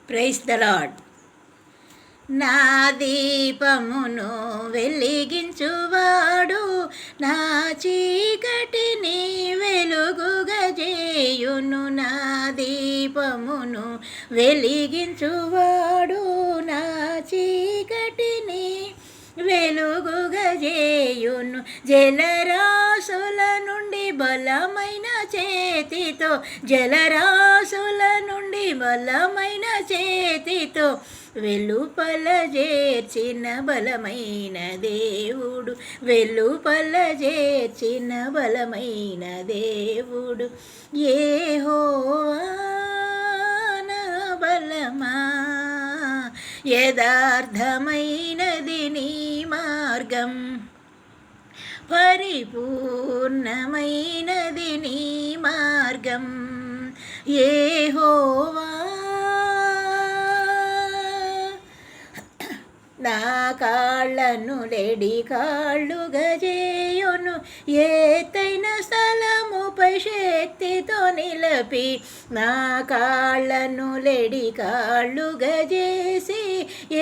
Praise the lord. నా దీపమును వెలిగించువాడు నా చీకటిని వెలుగుగా చేయును. నా దీపమును వెలిగించువాడు నా చీకటిని వెలుగుగా చేయును. జలరాశుల నుండి బలమైన చేతితో, జలరాశుల నుండి బలమైన చేతితో వెలుపల చేర్చిన బలమైన దేవుడు, వెలుపల చేర్చిన బలమైన దేవుడు. యెహోవా నా బలమా, యథార్థమైనది నీ మార్గం, పరిపూర్ణమైనది నీ మార్గం. యెహోవా నా కాళ్ళను లెడి కాళ్ళుగా చేయును. ఎత్తైన స్థలముపై శక్తితో నిలపి నా కాళ్ళను లెడి కాళ్ళుగా చేసి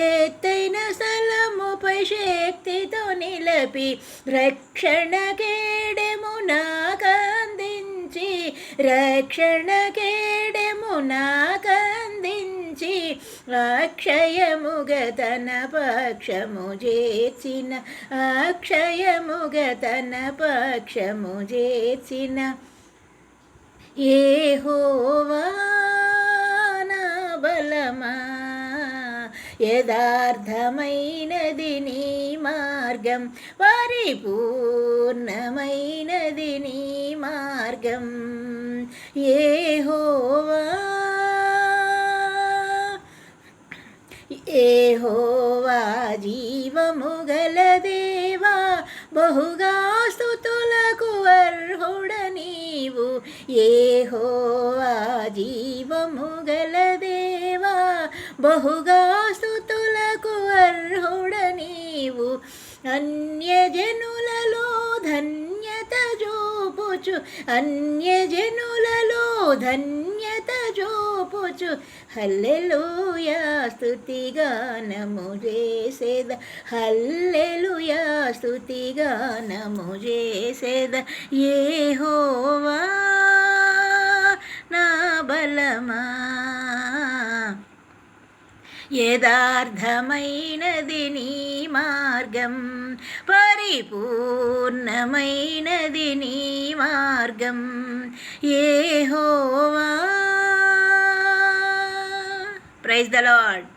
ఎత్తైన స్థలముపై శక్తితో నిలపి రక్షణ కేడెము నాకందించి, రక్షణ కేడెము నాకందించి అక్షయముగ తన పక్షము చేర్చిన, అక్షయముగ తన పక్షము చేర్చిన యెహోవా నా బలమా, యథార్థమైనది నీ మార్గం, పరిపూర్ణమైనది నీ మార్గం. యెహోవా యెహోవా జీవము గల దేవా, బహుగా స్తుతులకు అర్హుడ నీవు. యెహోవా జీవము గల దేవా, బహుగా స్తుతులకు అర్హుడ నీవు. అన్యజనులలో ధన్యత చూపుచు, అన్యజనులలో ధన్యత చూపుచు హల్లెలూయా స్తుతిగానము చేసేద, హల్లెలూయా స్తుతిగానము చేసేద. యెహోవా నా బలమా, యథార్థమైనది నీ మార్గం, పరిపూర్ణమైనది నీ మార్గం. యెహోవా. Praise the lord.